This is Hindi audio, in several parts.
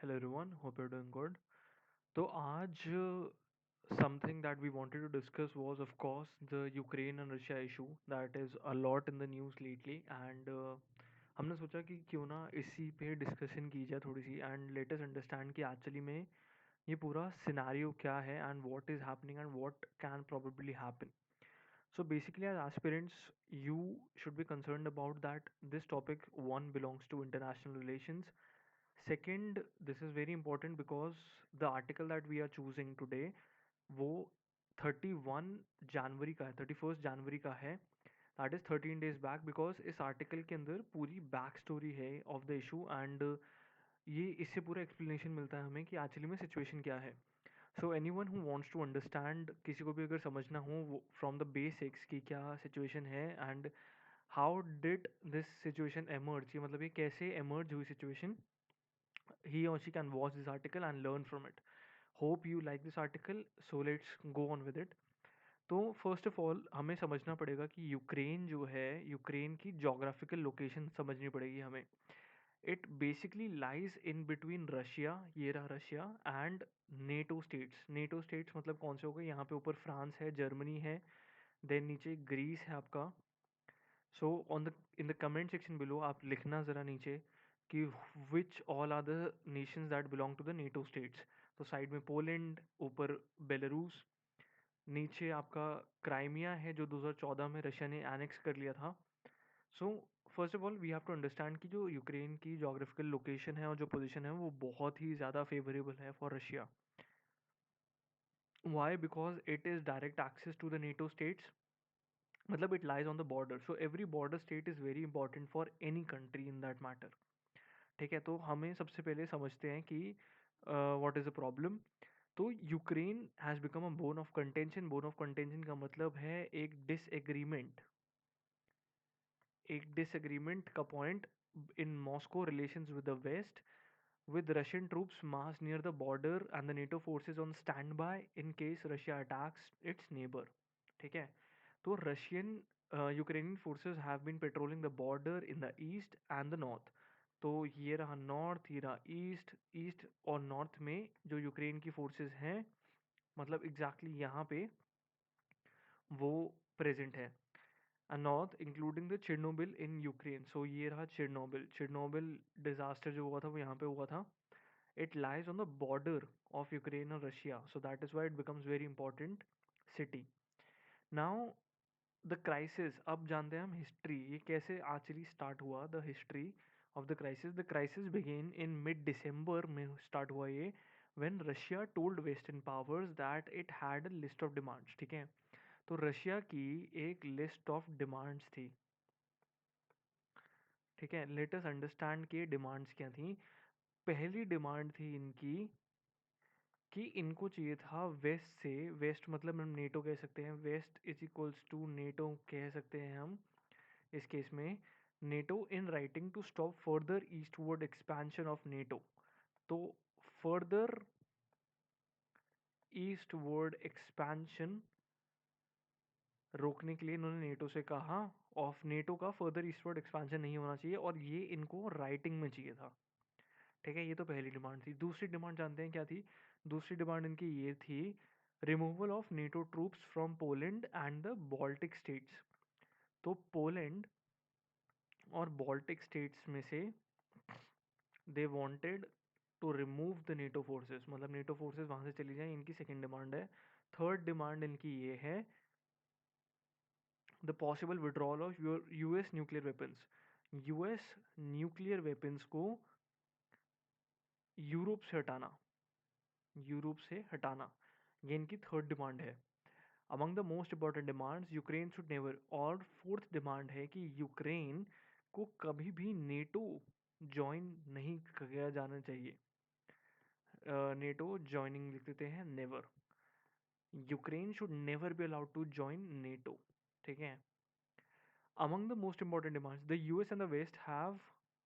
Hello everyone, hope you're doing good. तो आज something that we wanted to discuss was of course the Ukraine and Russia issue that is a lot in the news lately and हमने सोचा कि क्यों ना इसी पे डिस्कशन की जाए थोड़ी सी एंड लेट अस अंडरस्टैंड कि एक्चुअली में ये पूरा सिनेरियो क्या है and what is happening and what can probably happen. So basically, as aspirants, you should be concerned about that this topic one belongs to international relations. Second, this is very important because the article that we are choosing today वो 31 जनवरी का है 31 जनवरी का है. That is 13 days back because इस आर्टिकल के अंदर पूरी बैक स्टोरी है ऑफ द इशू एंड ये इससे पूरा एक्सप्लेनेशन मिलता है हमें कि एक्चुअली में सिचुएशन क्या है. So anyone who wants to understand, किसी को भी अगर समझना हो वो फ्रॉम द बेसिक्स कि क्या सिचुएशन है and how did this situation emerge, ये मतलब ये कैसे एमर्ज हुई situation, he or she can watch this article and learn from it. Hope you like this article, so let's go on with it. तो फर्स्ट ऑफ ऑल हमें समझना पड़ेगा कि यूक्रेन जो है, यूक्रेन की जोग्राफिकल लोकेशन समझनी पड़ेगी हमें. It basically lies in between Russia, ये रहा Russia, and NATO states. NATO states मतलब कौन से हो गए, यहाँ पे ऊपर फ्रांस है, जर्मनी है, देन नीचे ग्रीस है आपका. So on the in the comment section below आप लिखना ज़रा नीचे कि which all are the nations that belong to the NATO states. तो साइड में पोलैंड, ऊपर बेलारूस, नीचे आपका क्राइमिया है जो 2014 में रशिया ने एनेक्स कर लिया था. So first of all we have to understand कि जो यूक्रेन की जोग्राफिकल लोकेशन है और जो पोजीशन है वो बहुत ही ज़्यादा फेवरेबल है for Russia. Why? Because it is direct access to the NATO states. मतलब it lies on the border, so every border state is very important for any country in that matter. ठीक है, तो हमें सबसे पहले समझते हैं कि व्हाट इज़ द प्रॉब्लम. तो Ukraine has become a bone of contention. Bone of contention का मतलब है एक डिसएग्रीमेंट का point in Moscow relations with the West, with Russian troops massed near the border and the NATO forces on standby in case Russia attacks its neighbor. ठीक है, तो Russian Ukrainian forces have been patrolling the border in the east and the north. तो ये रहा नॉर्थ, ये रहा ईस्ट. ईस्ट और नॉर्थ में जो यूक्रेन की फोर्सेस हैं, मतलब एग्जैक्टली यहाँ पे वो प्रेजेंट है. North including the Chernobyl in Ukraine. So ये रहा चिरनोबिल. चिरनोबिल डिजास्टर जो हुआ था वो यहाँ पे हुआ था. It lies on the border of Ukraine and Russia, so that is why it becomes very important city. Now the crisis, अब जानते हैं हम हिस्ट्री, ये कैसे एक्चुअली स्टार्ट हुआ. The history of the crisis began in mid दिसंबर में स्टार्ट हुआ ये, when Russia told western powers that it had a list of demands. ठीक है, तो रशिया की एक लिस्ट ऑफ डिमांड्स थी. ठीक है, लेट अस अंडरस्टैंड कि डिमांड्स क्या थी. पहली डिमांड थी इनकी कि इनको चाहिए था वेस्ट से, वेस्ट मतलब हम नेटो कह सकते हैं, West is equals to NATO कह सकते हैं हम इस केस में. NATO in writing to stop further eastward expansion of NATO. तो फर्दर ईस्टवर्ड एक्सपेंशन रोकने के लिए इन्होंने नेटो से कहा ऑफ नेटो का फर्दर ईस्टवर्ड एक्सपेंशन नहीं होना चाहिए, और ये इनको राइटिंग में चाहिए था. ठीक है, ये तो पहली डिमांड थी. दूसरी डिमांड जानते हैं क्या थी. दूसरी डिमांड इनकी ये थी, removal of NATO troops from Poland and the Baltic states. तो पोलैंड और बाल्टिक स्टेट्स में से they wanted to remove the NATO forces, मतलब नेटो फोर्सेस वहां से चली जाएं, इनकी सेकंड डिमांड है. थर्ड डिमांड इनकी ये है, the possible withdrawal of US nuclear weapons. US nuclear weapons को यूरोप से हटाना, यूरोप से हटाना, ये इनकी थर्ड डिमांड है. Among the most important demands, Ukraine should never. और फोर्थ डिमांड है कि यूक्रेन को कभी भी नेटो ज्वाइन नहीं किया जाना चाहिए. नेटो ज्वाइनिंग लिख देते हैं never. Ukraine should never be allowed to join NATO. ठीक है, among the most important demands, the US and the West have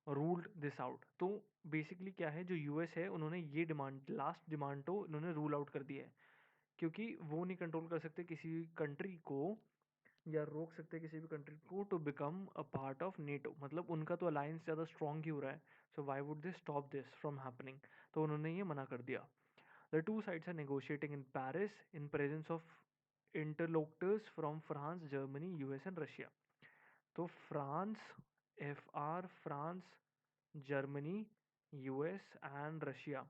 ruled this out. तो बेसिकली क्या है, जो यूएस है उन्होंने ये डिमांड, लास्ट डिमांड तो उन्होंने रूल आउट कर दिया है, क्योंकि वो नहीं कंट्रोल कर सकते किसी कंट्री को या रोक सकते हैं किसी भी कंट्री को to become a part of NATO, मतलब उनका तो अलायंस ज़्यादा स्ट्रॉन्ग ही हो रहा है, so why would they stop this from happening. तो उन्होंने ये मना कर दिया। The two sides are negotiating in Paris in presence of interlocutors from France, Germany, US and Russia. तो France, France, Germany, US and Russia,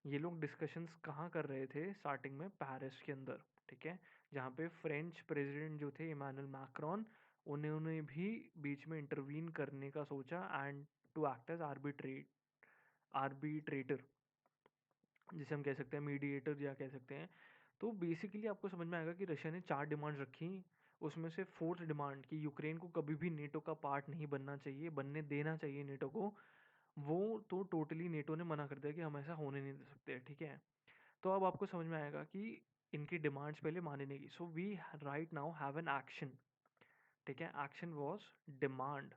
ये लोग डिस्कशंस कहाँ कर रहे थे स्टार्टिंग में? पेरिस के अंदर, ठीक है, जहाँ पे फ्रेंच प्रेसिडेंट जो थे इमानुएल मैक्रोन, उन्होंने भी बीच में इंटरवीन करने का सोचा and to act as arbitrator, जिसे हम कह सकते हैं मीडिएटर या कह सकते हैं। तो बेसिकली आपको समझ में आएगा कि रशिया ने 4 डिमांड्स रखी, उसमें से फोर्थ डिमांड कि यूक्रेन को कभी भी नेटो का पार्ट नहीं बनना चाहिए, बनने देना चाहिए नेटो को, वो तो टोटली नेटो ने मना कर दिया कि हम ऐसा होने नहीं दे सकते, ठीक है। तो अब आपको समझ में आएगा कि इनकी डिमांड्स पहले मानी नहीं गई। So we right now have an action, ठीक है, एक्शन वॉज डिमांड,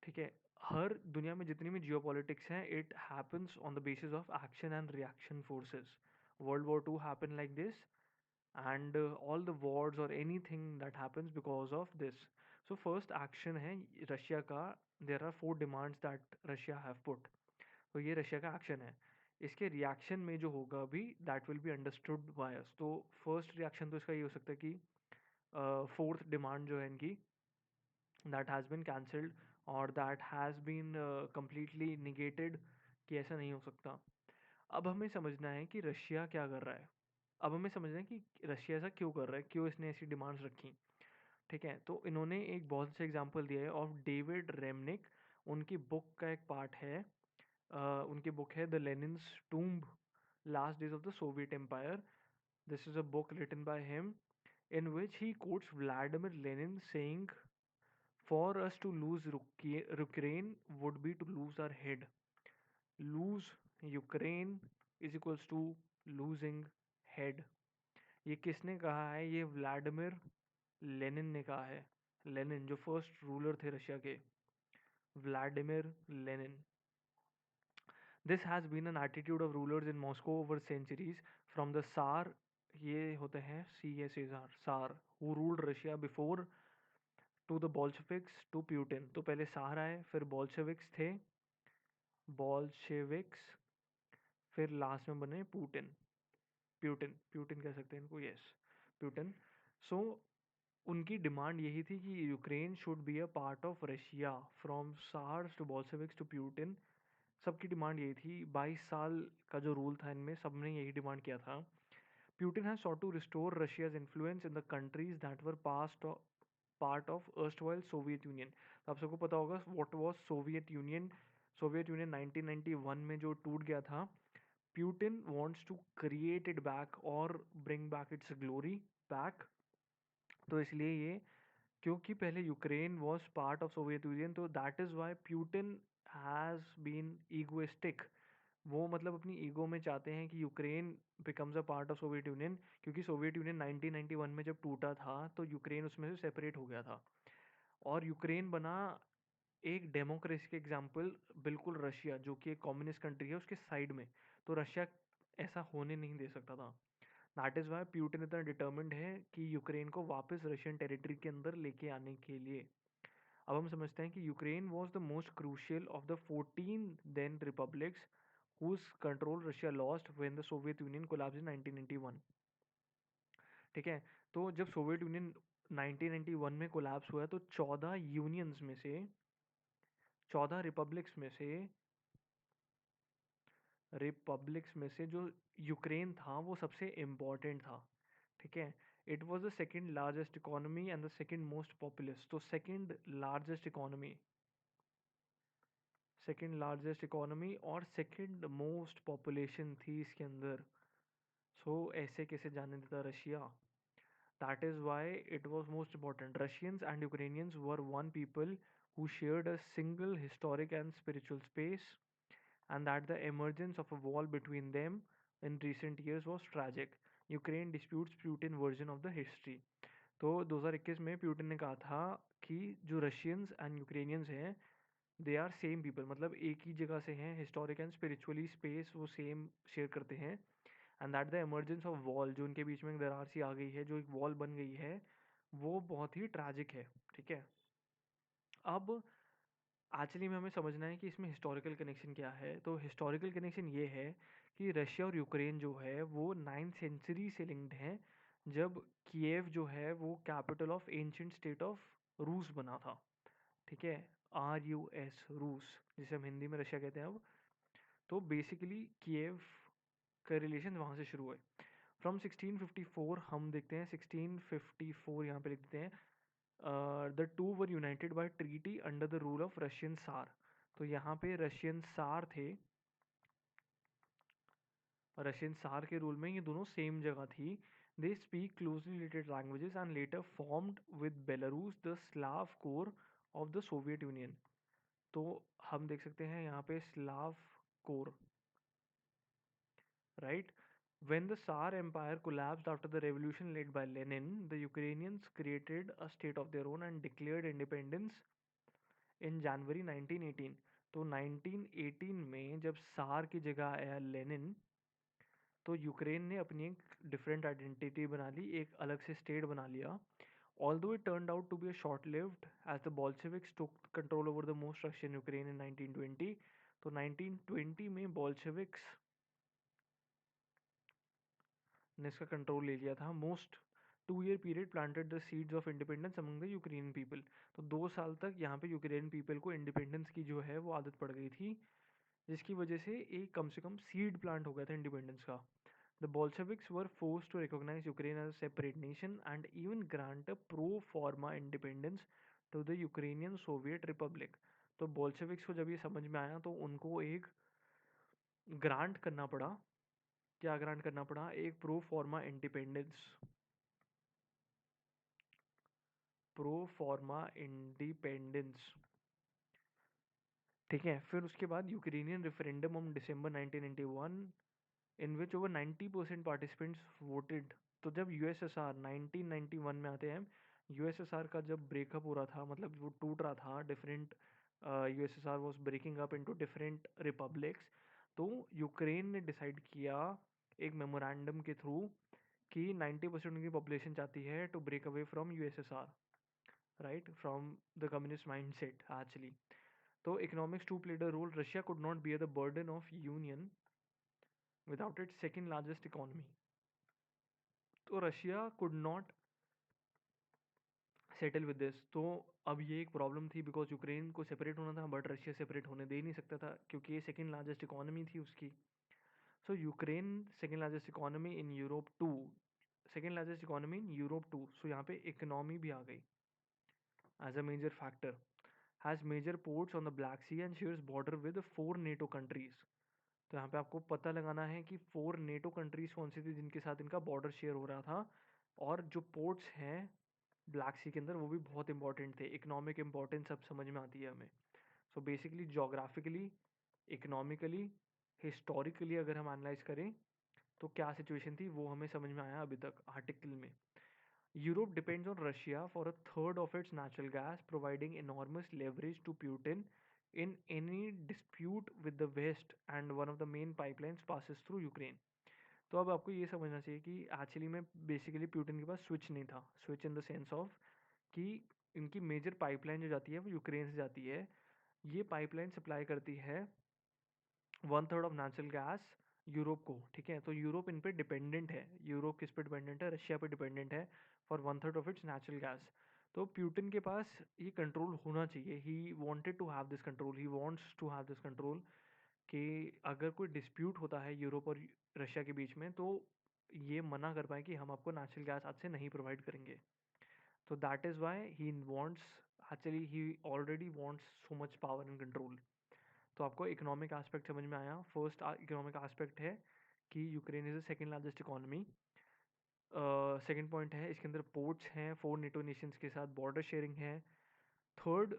ठीक है। हर दुनिया में जितनी भी जियो पॉलिटिक्स हैं, it happens on the basis of action and reaction forces. World war two happen like this, and all the wars or anything that happens because of this. So first action है रशिया का, there are 4 demands that Russia have put, तो ये रशिया का एक्शन है। इसके रिएक्शन में जो होगा अभी, that will be understood by us. तो फर्स्ट रिएक्शन तो इसका ये हो सकता है कि फोर्थ डिमांड जो है इनकी, दैट हैज़ बीन कैंसल्ड और that has been completely negated, कि ऐसा नहीं हो सकता। अब हमें समझना है कि रशिया क्या कर रहा है। अब हमें समझना है कि रशिया ऐसा क्यों कर रहा है, क्यों इसने ऐसी डिमांड्स रखी, ठीक है। तो इन्होंने एक बहुत अच्छा एग्जांपल दिया है ऑफ डेविड रेमनिक, उनकी बुक का एक पार्ट है। उनकी बुक है the Lenin's tomb, last days of the Soviet empire. This is a book written by him in which he quotes Vladimir Lenin saying, "For us to lose Ukraine would be to lose our head. Lose Ukraine is equals to losing head." ये किसने कहा है? ये व्लादिमीर लेनिन ने कहा है। लेनिन जो फर्स्ट रूलर थे रशिया के, Vladimir Lenin. This has been an attitude of rulers in Moscow over centuries from the tsar, ये होते हैं CSR, tsar who ruled Russia before, to the Bolsheviks to Putin. तो पहले सार आए, फिर बॉल्शेविक्स थे, बॉल्शेविक्स, फिर लास्ट में बने पुतिन, प्यूटिन, प्यूटिन कह सकते हैं इनको, यस, प्यूटिन। सो उनकी डिमांड यही थी कि Ukraine should be a part of Russia, from tsars to Bolsheviks to Putin. सबकी डिमांड यही थी। 22 साल का जो रूल था इनमें, सबने यही डिमांड किया था। Putin has sought to restore Russia's influence in the countries that were past part of erstwhile Soviet Union। तो आप सबको पता होगा what was Soviet Union। Soviet Union 1991 में जो टूट गया था, Putin wants to create it back और bring back its glory back। तो इसलिए ये, क्योंकि पहले Ukraine was part of Soviet Union, तो that is why Putin has been egoistic. वो मतलब अपनी ईगो में चाहते हैं कि Ukraine becomes a part of Soviet Union, क्योंकि सोवियत यूनियन 1991 में जब टूटा था तो यूक्रेन उसमें से सेपरेट हो गया था और यूक्रेन बना एक डेमोक्रेसी के एग्जाम्पल, बिल्कुल रशिया जो कि एक कम्युनिस्ट कंट्री है उसके साइड में। तो रशिया ऐसा होने नहीं दे सकता था। दैट इज़ वाई प्यूटिन इतना डिटर्मिंड है कि यूक्रेन को वापस रशियन टेरिटरी के अंदर लेके आने के लिए। अब हम समझते हैं कि Ukraine was the most crucial of the 14 then republics whose control Russia lost when the Soviet Union collapsed in 1991, ठीक है। तो जब सोवियत यूनियन 1991 में कोलैप्स हुआ तो 14 यूनियंस में से, 14 रिपब्लिक्स में से जो यूक्रेन था वो सबसे इम्पोर्टेंट था, ठीक है। It was the second largest economy and the second most populous. तो सेकेंड लार्जेस्ट इकोनॉमी और सेकेंड मोस्ट पॉपुलेशन थी इसके अंदर। सो ऐसे कैसे जाने देता Russia? That is why it was most important. Russians and Ukrainians were one people who shared a single historic and spiritual space, and that the emergence of a wall between them in recent years was tragic. Ukraine disputes Putin version of the history। तो 2021 में प्यूटिन ने कहा था कि जो रशियंस एंड यूक्रेनियंस हैं, दे आर सेम पीपल, मतलब एक ही जगह से हैं, हिस्टोरिक एंड स्पिरिचुअली स्पेस वो सेम शेयर करते हैं। And that the emergence of wall, जो उनके बीच में एक दरार सी आ गई है, जो एक वॉल बन गई है, वो बहुत ही ट्रैजिक है, ठीक है। अब एक्चुअली में हमें समझना है कि इसमें हिस्टोरिकल कनेक्शन क्या है। तो हिस्टोरिकल कनेक्शन ये है कि रशिया और यूक्रेन जो है वो 9th सेंचुरी से लिंक्ड हैं, जब किएव जो है वो capital of ancient state of रूस बना था, ठीक है। RUS, रूस, जिसे हम हिंदी में रशिया कहते हैं अब। तो बेसिकली किएव का रिलेशन वहाँ से शुरू हुए। फ्रॉम 1654 हम देखते हैं, 1654 यहाँ पे लिख देते हैं, the two were united by treaty under the rule of Russian tsar. तो यहाँ पे रशियन सार थे, रशियन सार के रूल में ये दोनों सेम जगह थी। They speak closely related languages and later formed with Belarus the Slav core of the Soviet Union. तो हम देख सकते हैं यहाँ पे Slav core, right? When the Tsar Empire collapsed after the revolution led by Lenin, the Ukrainians created a state of their own and declared independence in January 1918। तो 1918 में जब सार की जगह आया लेनिन, तो यूक्रेन ने अपनी एक डिफरेंट आइडेंटिटी बना ली, एक अलग से स्टेट बना लिया। Although it turned out to be a short-lived, as the Bolsheviks took control over the most Russian Ukraine in 1920। तो 1920 में Bolsheviks ने इसका कंट्रोल ले लिया था। Most 2 year period planted the seeds of independence among the Ukraine people. तो 2 साल तक यहाँ पे यूक्रेन पीपल को इंडिपेंडेंस की जो है वो आदत पड़ गई थी, जिसकी वजह से एक कम से कम सीड प्लांट हो गया था इंडिपेंडेंस का। The Bolsheviks were forced to recognize Ukraine as a separate nation and even grant a pro forma independence to the Ukrainian Soviet Republic। तो Bolsheviks को जब ये समझ में आया तो उनको एक ग्रांट करना पड़ा। क्या ग्रांट करना पड़ा? एक प्रो फॉर्मा इंडिपेंडेंस, प्रो फॉर्मा इंडिपेंडेंस, ठीक है। फिर उसके बाद Ukrainian referendum on December 1991 in which over 90% participants voted. तो जब यूएसएसआर 1991 में आते हैं, यूएसएसआर का जब ब्रेकअप हो रहा था, मतलब वो टूट रहा था, different USSR was breaking up into different republics. तो यूक्रेन ने डिसाइड किया एक मेमोरेंडम के थ्रू कि 90% उनकी पॉपुलेशन चाहती है to break away from USSR, right, from the communist mindset actually। So economics too played a role। Russia could not bear the burden of union without its second largest economy। तो Russia could not settle with this। तो अब ये एक प्रॉब्लम थी, बिकॉज यूक्रेन को सेपरेट होना था, बट रशिया सेपरेट होने दे नहीं सकता था क्योंकि ये सेकेंड लार्जेस्ट इकोनॉमी थी उसकी। So Ukraine second largest economy in Europe too, second largest economy in Europe too. So यहाँ पे इकोनॉमी भी आ गई as a major factor. Has major ports on the Black Sea and shares border with 4 NATO countries. तो यहाँ पे आपको पता लगाना है कि 4 NATO कंट्रीज कौन सी थी जिनके साथ इनका बॉर्डर शेयर हो रहा था। और जो पोर्ट्स हैं ब्लैक सी के अंदर वो भी बहुत इंपॉर्टेंट थे। इकोनॉमिक इंपॉर्टेंस अब समझ में आती है हमें। So basically geographically, economically, historically अगर हम एनालाइज करें तो क्या सिचुएशन थी वो हमें समझ में आया अभी तक आर्टिकल में। Europe depends on Russia for a third of its natural gas, providing enormous leverage to Putin in any dispute with the West, and one of the main pipelines passes through Ukraine। तो अब आपको ये समझना चाहिए कि एक्चुअली में बेसिकली प्यूटिन के पास स्विच नहीं था। Switch in the sense of कि इनकी मेजर पाइपलाइन जो जाती है वो यूक्रेन से जाती है। ये पाइपलाइन सप्लाई करती है 1/3 ऑफ नेचुरल गैस यूरोप को, ठीक है। तो यूरोप इन पे डिपेंडेंट है। यूरोप किस पे डिपेंडेंट है? रशिया पे डिपेंडेंट है for 1/3 of its natural gas. तो प्यूटिन के पास ये कंट्रोल होना चाहिए। He wanted to have this control, he wants to have this control कि अगर कोई डिस्प्यूट होता है यूरोप और रशिया के बीच में तो ये मना कर पाए कि हम आपको नेचुरल गैस आज से नहीं प्रोवाइड करेंगे। तो that is why he wants, actually he already wants so much power and control. तो आपको इकोनॉमिक एस्पेक्ट समझ में आया। फर्स्ट इकोनॉमिक एस्पेक्ट है कि Ukraine is the second largest economy. Second point है इसके अंदर पोर्ट्स हैं, 4 NATO नेशंस के साथ बॉर्डर शेयरिंग है। थर्ड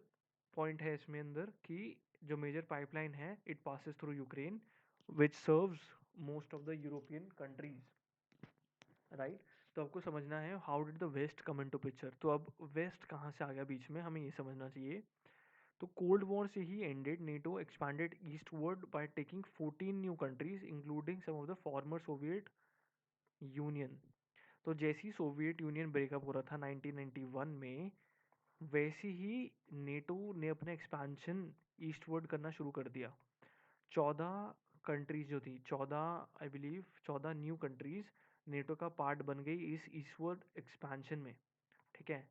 पॉइंट है इसमें अंदर कि जो मेजर पाइपलाइन है it passes through Ukraine which serves most of the European countries, right. तो आपको समझना है how did the west come into picture. तो अब वेस्ट कहाँ से आ गया बीच में, हमें ये समझना चाहिए। तो कोल्ड वॉर से ही ended, NATO expanded eastward by taking 14 new countries including some of the former Soviet Union. तो जैसे ही सोवियत यूनियन ब्रेकअप हो रहा था 1991 में, वैसे ही नेटो ने अपना एक्सपेंशन ईस्टवर्ड करना शुरू कर दिया। 14 कंट्रीज जो थी, 14 I believe 14 new countries NATO का पार्ट बन गई इस ईस्टवर्ड एक्सपेंशन में। ठीक है,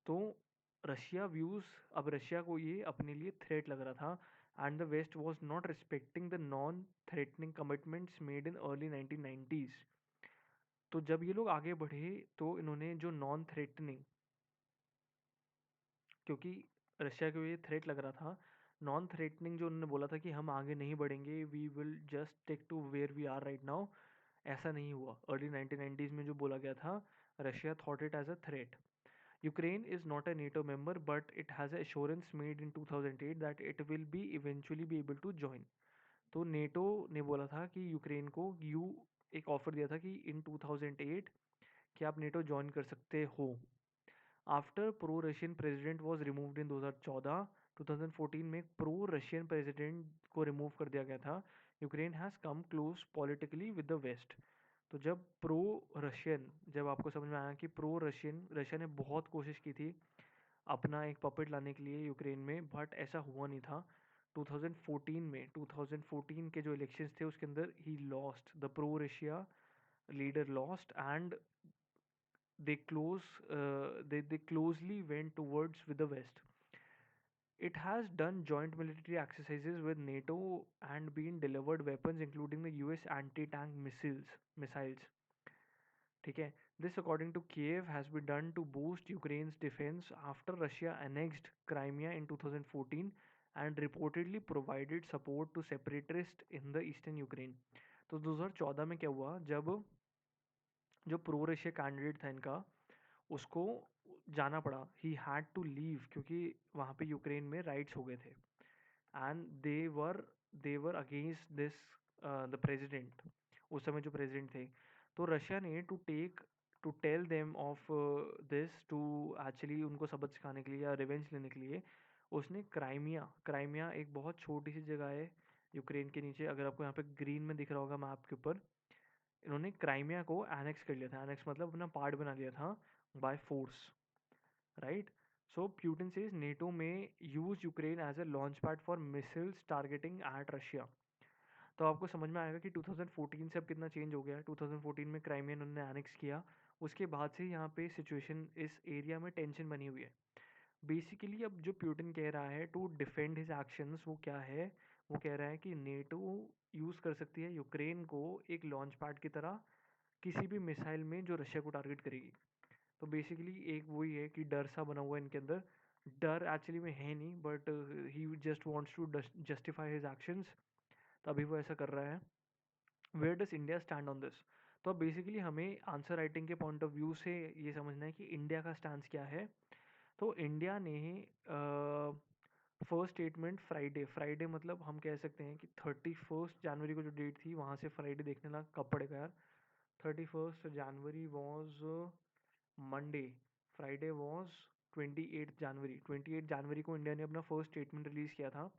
तो रशिया व्यूज, अब रशिया को ये अपने लिए थ्रेट लग रहा था and the west was not respecting the non threatening commitments made in early 1990s। तो जब ये लोग आगे बढ़े तो इन्होंने जो नॉन थ्रेटनिंग, क्योंकि रशिया को ये थ्रेट लग रहा था, नॉन थ्रेटनिंग जो उन्होंने बोला था कि हम आगे नहीं बढ़ेंगे, we will just stick to where we are right now, ऐसा नहीं हुआ। अर्ली 1990s में जो बोला गया था, Russia thought it as a threat. Ukraine is not a NATO member, but it has a assurance made in 2008 that it will be eventually be able to join. तो नेटो ने बोला था कि यूक्रेन को एक ऑफर दिया था कि इन 2008 कि आप नेटो ज्वाइन कर सकते हो। After pro Russian president was removed in 2014, 2014 में प्रो रशियन प्रेसिडेंट को रिमूव कर दिया गया था। Ukraine has come close politically with the west. तो जब प्रो रशियन, जब आपको समझ में आया कि प्रो रशियन, रशिया ने बहुत कोशिश की थी अपना एक पपेट लाने के लिए यूक्रेन में, बट ऐसा हुआ नहीं था। 2014 में, 2014 के जो इलेक्शंस थे उसके अंदर he lost, the pro Russia leader lost and they closely went towards with the west. It has done joint military exercises with NATO and been delivered weapons including the US anti-tank missiles. ठीक है, this according to Kiev has been done to boost Ukraine's defense after Russia annexed Crimea in 2014 and reportedly provided support to separatists in the eastern Ukraine. तो 2014 में क्या हुआ, जब जो प्रो रशिया कैंडिडेट था इनका, उसको जाना पड़ा, ही हैड टू लीव, क्योंकि वहाँ पे यूक्रेन में राइट्स हो गए थे and they were against this the president, उस समय जो प्रेसिडेंट थे। तो रशिया ने to tell them of this, to actually उनको सबक सिखाने के लिए या रिवेंज लेने के लिए, उसने क्राइमिया एक बहुत छोटी सी जगह है यूक्रेन के नीचे, अगर आपको यहाँ पे ग्रीन में दिख रहा होगा मैप के ऊपर, इन्होंने क्राइमिया को एनेक्स कर लिया था। एनेक्स मतलब अपना पार्ट बना लिया था by force, right. So Putin says NATO may use Ukraine as a launch pad for missiles targeting at Russia. तो आपको समझ में आएगा कि 2014 से अब कितना चेंज हो गया है। 2014 में क्राइमिया उन्होंने एनेक्स किया, उसके बाद से यहाँ पे सिचुएशन इस एरिया में टेंशन बनी हुई है। बेसिकली अब जो प्यूटिन कह रहा है टू डिफेंड हिज एक्शंस, वो क्या है, वो कह रहा है कि नेटो यूज़ कर सकती है यूक्रेन को एक लॉन्च पैड की तरह किसी भी मिसाइल में जो रशिया को टारगेट करेगी। तो बेसिकली एक वही है कि डर सा बना हुआ है इनके अंदर। डर एक्चुअली में है नहीं, but he just wants to justify his actions, तभी वो ऐसा कर रहा है। Where does India stand on this? तो अब बेसिकली हमें आंसर राइटिंग के पॉइंट ऑफ व्यू से ये समझना है कि इंडिया का स्टैंड क्या है। तो इंडिया ने फर्स्ट स्टेटमेंट फ्राइडे मतलब हम कह सकते हैं कि 31 जनवरी को जो डेट थी, वहाँ से फ्राइडे देखने लगा कब पड़ेगा यार। 31 जनवरी वॉज मंडे, फ्राइडे वॉज 28 जनवरी। 28 जनवरी को इंडिया ने अपना फर्स्ट स्टेटमेंट रिलीज़ किया था।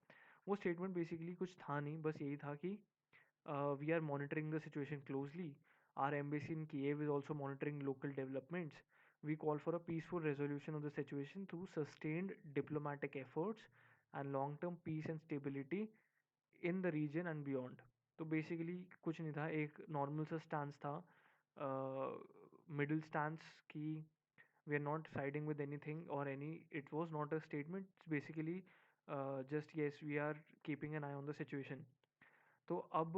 वो स्टेटमेंट बेसिकली कुछ था नहीं, बस यही था कि we are monitoring the situation closely. Our embassy in Kiev is also monitoring local developments. We call for a peaceful resolution of the situation through sustained diplomatic efforts and long-term peace and stability in the region and beyond. तो बेसिकली कुछ नहीं था, एक नॉर्मल सा स्टांस था, मिडिल स्टांस की we are not siding with anything और any, it was not a statement, basically just yes we are keeping an eye on the situation. तो अब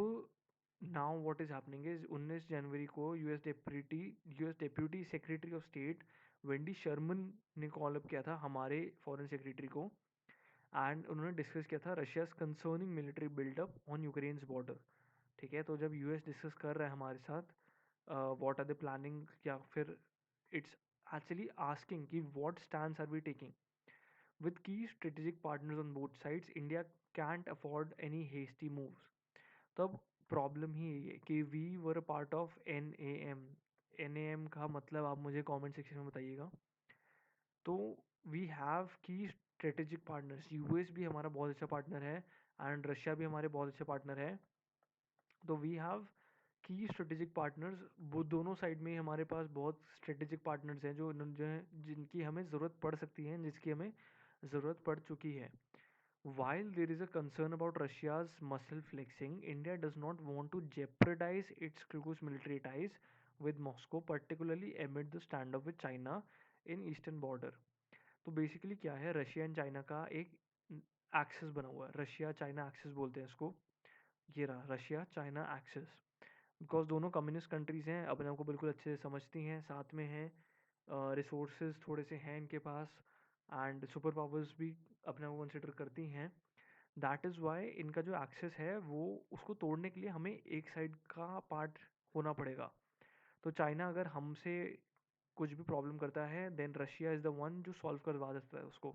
now what is happening is 19 जनवरी को US deputy secretary of state Wendy Sherman ने कॉल अप किया था हमारे फॉरेन सेक्रेटरी को, एंड उन्होंने डिस्कस किया था Russia's concerning military buildup on Ukraine's border. ठीक है, तो जब यूएस डिस्कस कर रहा है हमारे साथ व्हाट आर द प्लानिंग, या फिर इट्स एक्चुअली आस्किंग कि what stands are we taking with key strategic partners on both sides, India can't afford any hasty moves. तब प्रॉब्लम ही यही है कि we were a part of N A M का मतलब आप मुझे कमेंट सेक्शन में बताइएगा। तो we have key strategic partners, US भी हमारा बहुत अच्छा पार्टनर है एंड रशिया भी हमारे बहुत अच्छे पार्टनर है। तो we have key strategic partners, वो दोनों साइड में हमारे पास बहुत स्ट्रेटेजिक पार्टनर्स हैं जो हैं जिनकी हमें ज़रूरत पड़ सकती है, जिसकी हमें ज़रूरत पड़ चुकी है. While there is a concern about Russia's muscle flexing, India does not want to jeopardize its close military ties with Moscow, particularly amid the standoff with China in eastern border. तो बेसिकली क्या है, रशिया एंड चाइना का एक एक्सेस बना हुआ है, रशिया चाइना एक्सेस बोलते हैं इसको. ये रहा रशिया चाइना एक्सेस. बिकॉज दोनों कम्युनिस्ट कंट्रीज हैं, अपने आप को बिल्कुल अच्छे से समझती हैं, साथ में हैं, रिसोर्सेज थोड़े से हैं इनके पास, एंड सुपर पावर्स भी अपने आप को कंसिडर करती हैं. दैट इज़ वाई इनका जो एक्सेस है वो उसको तोड़ने के लिए हमें एक साइड का पार्ट होना पड़ेगा. तो चाइना अगर हमसे कुछ भी प्रॉब्लम करता है then Russia is the one जो सॉल्व करवा देता है उसको.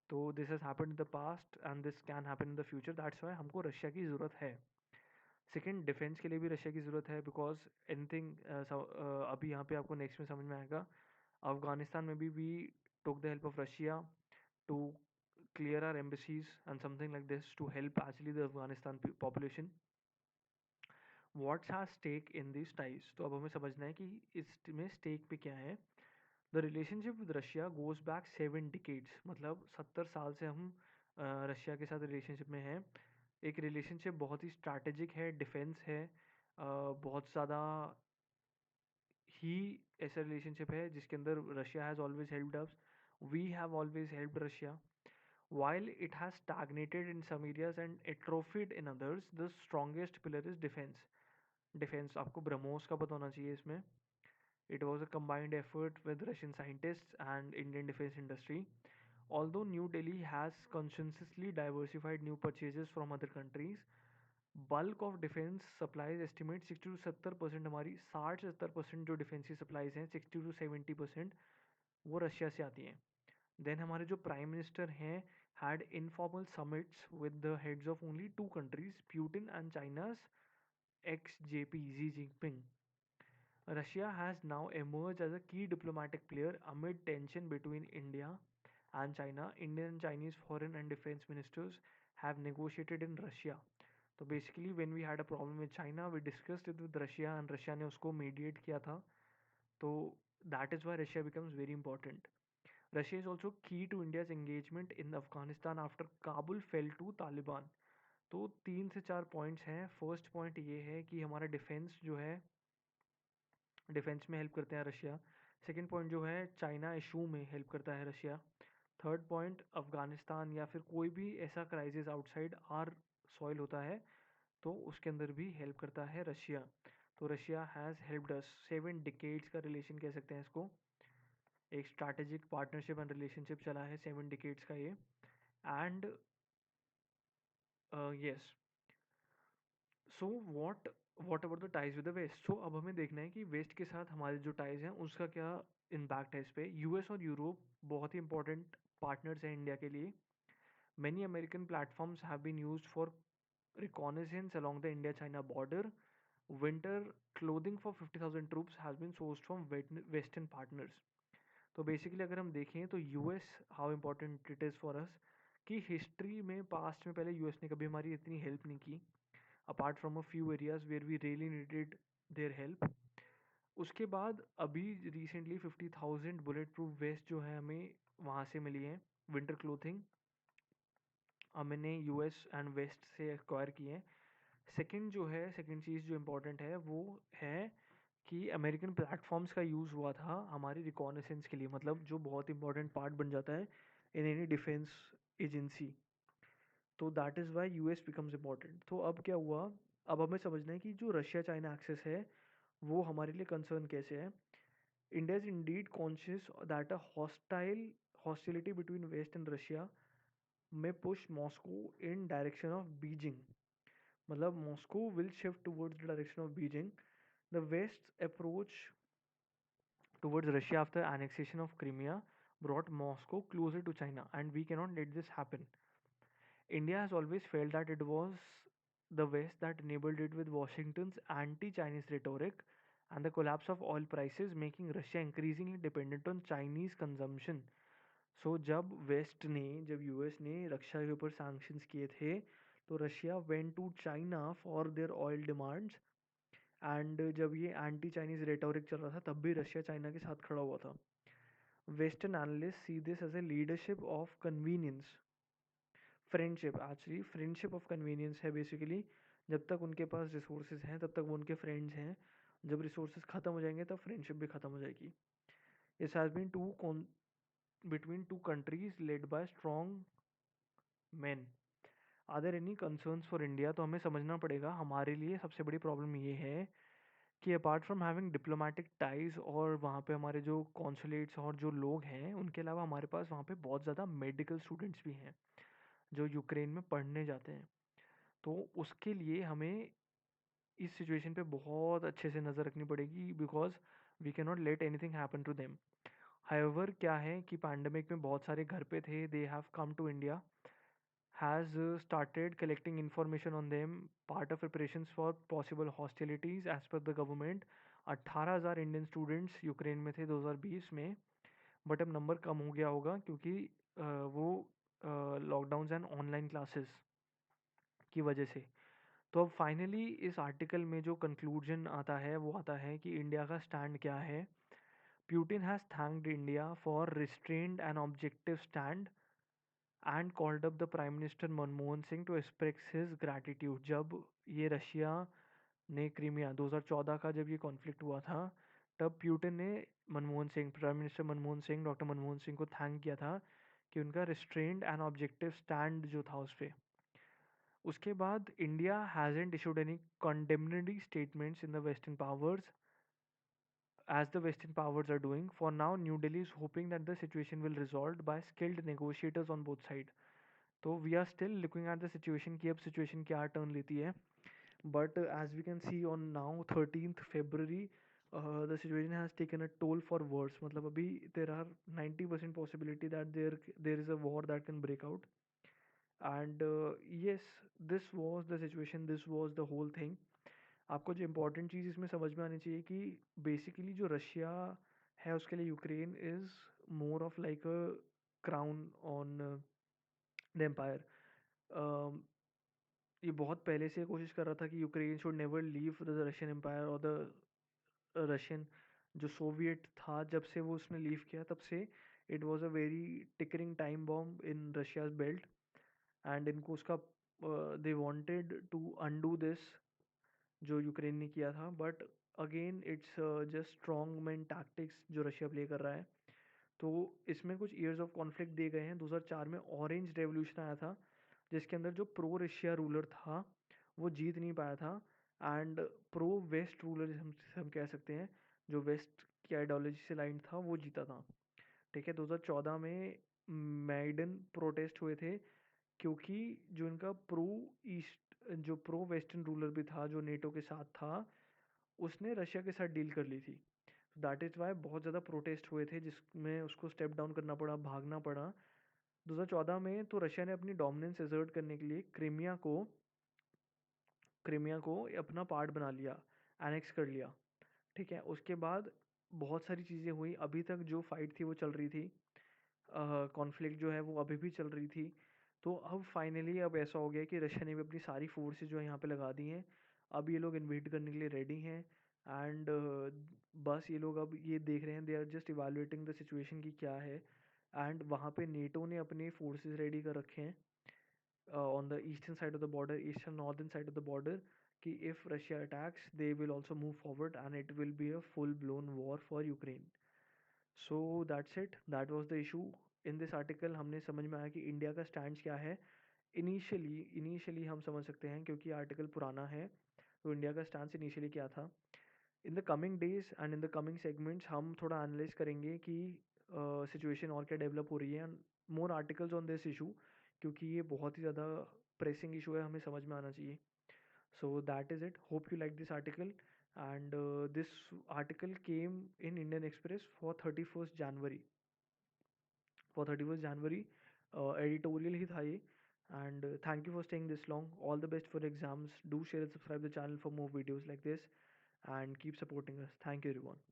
तो this has happened in the past and this can happen in the future. That's why हमको रशिया की ज़रूरत है. सेकेंड, डिफेंस के लिए भी रशिया की ज़रूरत है, बिकॉज एनीथिंग अभी यहाँ पे आपको नेक्स्ट में समझ में आएगा. अफगानिस्तान में भी we took the help of Russia to clear our embassies and something like this to help actually the Afghanistan population. What's our stake in these ties? तो अब हमें समझना है कि इसमें स्टेक पे क्या है. The relationship with Russia goes back 7 decades, मतलब 70 साल से हम रशिया के साथ रिलेशनशिप में हैं. एक रिलेशनशिप बहुत ही स्ट्रैटेजिक है, डिफेंस है, बहुत ज़्यादा ही ऐसा रिलेशनशिप है जिसके अंदर Russia has always helped us, we have always helped Russia. While it has stagnated in some areas and atrophied in others, the strongest pillar is defense. Defense आपको ब्रह्मोस का पता होना चाहिए इसमें. It was a combined effort with Russian scientists and Indian defense industry. Although New Delhi has consciously diversified new purchases from other countries, bulk of defense supplies estimate 60 to 70% हमारी 60 से 70% जो डिफेंस की सप्लाईज हैं 60 to 70% वो रशिया से आती हैं. देन हमारे जो प्राइम मिनिस्टर हैं had informal summits with the heads of only 2 countries, Putin and China's ex-JP Xi Jinping. Russia has now emerged as a key diplomatic player amid tension between India and China. Indian and Chinese foreign and defense ministers have negotiated in Russia. तो basically when we had a problem with China we discussed it with Russia and Russia ने उसको मीडिएट किया था. तो that is why Russia becomes very important. Russia is also key to India's engagement in Afghanistan after Kabul fell to Taliban. तो 3 से 4 पॉइंट्स हैं. फर्स्ट पॉइंट ये है कि हमारा डिफेंस जो है, डिफेंस में हेल्प करते हैं रशिया. सेकेंड पॉइंट जो है चाइना इशू में हेल्प करता है रशिया. थर्ड पॉइंट अफगानिस्तान या फिर कोई भी ऐसा क्राइसिस आउटसाइड आर सॉइल होता है तो उसके अंदर भी हेल्प करता है रशिया. तो Russia has helped us. 7 decades का रिलेशन कह सकते हैं इसको. एक स्ट्रैटेजिक पार्टनरशिप एंड रिलेशनशिप चला है 7 decades का ये. And yes, so what about the ties with the west. सो अब हमें देखना है कि वेस्ट के साथ हमारे जो टाइज हैं उसका क्या इम्पैक्ट है इस पे. यूएस और यूरोप बहुत ही इंपॉर्टेंट पार्टनर्स हैं इंडिया के लिए. Many American platforms have been used for reconnaissance along the India-China border. Winter clothing for 50,000 troops has been sourced from Western partners. तो बेसिकली अगर हम देखें तो US how important it is for us, कि हिस्ट्री में पास्ट में पहले यूएस ने कभी हमारी इतनी हेल्प नहीं की apart from a few areas where we really needed their help. उसके बाद अभी रिसेंटली 50,000 बुलेट प्रूफ वेस्ट जो है हमें वहाँ से मिली है, विंटर क्लोथिंग हमने यूएस एंड वेस्ट से एक्वायर किए हैं. सेकंड जो है, सेकंड चीज़ जो इम्पोर्टेंट है वो है कि अमेरिकन प्लेटफॉर्म्स का यूज़ हुआ था हमारी रिकॉनेसेंस के लिए, मतलब जो बहुत इंपॉर्टेंट पार्ट बन जाता है इन एनी डिफेंस एजेंसी. तो that is Y US becomes important. तो अब क्या हुआ, अब हमें समझना है कि जो रशिया चाइना एक्सेस है वो हमारे लिए कंसर्न कैसे है. India is indeed conscious that a hostility between west and Russia may push Moscow in direction of Beijing. मतलब Moscow will shift towards the direction of Beijing. The west approach towards Russia after annexation of Crimea brought Moscow closer to China, and we cannot let this happen. India has always felt that it was the West that enabled it with Washington's anti-Chinese rhetoric and the collapse of oil prices, making Russia increasingly dependent on Chinese consumption. So जब यूएस ने रक्षा के ऊपर सैंक्शंस किए थे तो Russia went to China for their oil demands and जब ये एंटी चाइनीज रेटोरिक चल रहा था तब भी रशिया चाइना के साथ खड़ा हुआ था. Western analyst see this as a leadership of convenience, friendship, actually friendship of convenience है बेसिकली. जब तक उनके पास रिसोर्सेज हैं तब तक वो उनके फ्रेंड्स हैं, जब रिसोर्सेज खत्म हो जाएंगे तब फ्रेंडशिप भी खत्म हो जाएगी. It has been to between two countries led by strong men. Are there any concerns for India? तो हमें समझना पड़ेगा, हमारे लिए सबसे बड़ी प्रॉब्लम ये है कि apart from having diplomatic ties और वहाँ पे हमारे जो कॉन्सुलेट्स और जो लोग हैं उनके अलावा हमारे पास वहाँ पे बहुत ज़्यादा मेडिकल स्टूडेंट्स भी हैं जो यूक्रेन में पढ़ने जाते हैं. तो उसके लिए हमें इस सिचुएशन पे बहुत अच्छे से नज़र रखनी पड़ेगी, because we can not let anything happen to them. However क्या है कि पैंडमिक में बहुत सारे घर पे थे, they have come to India, has started collecting information on them, part of preparations for possible hostilities as per the government. 18,000 Indian students Ukraine में थे 2020 में, बट अब नंबर कम हो गया होगा क्योंकि वो लॉकडाउन एंड ऑनलाइन क्लासेस की वजह से. तो अब फाइनली इस आर्टिकल में जो कंक्लूजन आता है वो आता है कि इंडिया का स्टैंड क्या है. Putin has thanked India for restrained and objective stand and called up the Prime Minister Manmohan Singh to express his gratitude. जब ये रशिया ने क्रीमिया 2014 का जब ये कॉन्फ्लिक्ट हुआ था तब प्यूटन ने Manmohan Singh, prime minister Manmohan Singh, doctor Manmohan Singh को थैंक किया था कि उनका रिस्ट्रेंड एंड ऑब्जेक्टिव स्टैंड जो था उस पर. उसके बाद India hasn't issued any condemnatory statements in the western powers as the Western powers are doing. For now, New Delhi is hoping that the situation will resolved by skilled negotiators on both sides. तो we are still looking at the situation कि अब सिचुएशन क्या टर्न लेती है. But as we can see on now 13th February, the situation has taken a toll for words. मतलब अभी there are 90% possibility that there is a war that can break out. And yes, this was the situation, this was the whole thing. आपको जो इम्पोर्टेंट चीज़ इसमें समझ में आनी चाहिए कि बेसिकली जो रशिया है उसके लिए Ukraine is more of like a crown on the empire. ये बहुत पहले से कोशिश कर रहा था कि Ukraine should never leave the Russian empire और द रशियन जो सोवियट था. जब से वो उसने लीव किया तब से it was a very ticking time bomb in Russia's belt. And इनको उसका they wanted to undo this जो यूक्रेन ने किया था. But again it's just strong man tactics जो रशिया प्ले कर रहा है. तो इसमें कुछ ईयर्स ऑफ कॉन्फ्लिक्ट दिए गए हैं. 2004 में ऑरेंज रेवोल्यूशन आया था जिसके अंदर जो प्रो रशिया रूलर था वो जीत नहीं पाया था, एंड प्रो वेस्ट रूलर हम कह सकते हैं जो वेस्ट की आइडियोलॉजी से लाइन था वो जीता था. ठीक है, 2014 में मैडन प्रोटेस्ट हुए थे क्योंकि जो इनका प्रो ईस्ट जो प्रो वेस्टर्न रूलर भी था जो नेटो के साथ था उसने रशिया के साथ डील कर ली थी. दैट इज़ वाई बहुत ज़्यादा प्रोटेस्ट हुए थे जिसमें उसको स्टेप डाउन करना पड़ा, भागना पड़ा. 2014 में तो रशिया ने अपनी डोमिनेंस एसर्ट करने के लिए क्रीमिया को अपना पार्ट बना लिया, एनेक्स कर लिया. ठीक है, उसके बाद बहुत सारी चीज़ें हुई. अभी तक जो फाइट थी वो चल रही थी, कॉन्फ्लिक्ट जो है वो अभी भी चल रही थी. तो अब फाइनली अब ऐसा हो गया कि रशिया ने भी अपनी सारी फोर्सेस जो है यहाँ पे लगा दी हैं. अब ये लोग इन्वेट करने के लिए रेडी हैं. एंड बस ये लोग अब ये देख रहे हैं, they are just evaluating the situation कि क्या है. एंड वहाँ पे नेटो ने अपने फोर्सेस रेडी कर रखे हैं on the eastern side of the border, eastern northern side of the border, कि if Russia attacks they will also move forward and it will be a full blown war for Ukraine. So that's it, that was the issue. In this article हमने समझ में आया कि इंडिया का स्टैंड क्या है. इनिशियली हम समझ सकते हैं क्योंकि आर्टिकल पुराना है, तो इंडिया का स्टैंड इनिशियली क्या था. In the coming days and in the coming segments हम थोड़ा एनालाइज करेंगे कि सिचुएशन और क्या डेवलप हो रही है, and more articles on this issue क्योंकि ये बहुत ही ज़्यादा प्रेसिंग इशू है, हमें समझ में आना चाहिए. So that is it. Hope you like this article. And this article came in Indian Express for 31st January. For 31st January, editorial ही था ये. And thank you for staying this long. All the best for exams. Do share and subscribe the channel for more videos like this. And keep supporting us. Thank you everyone.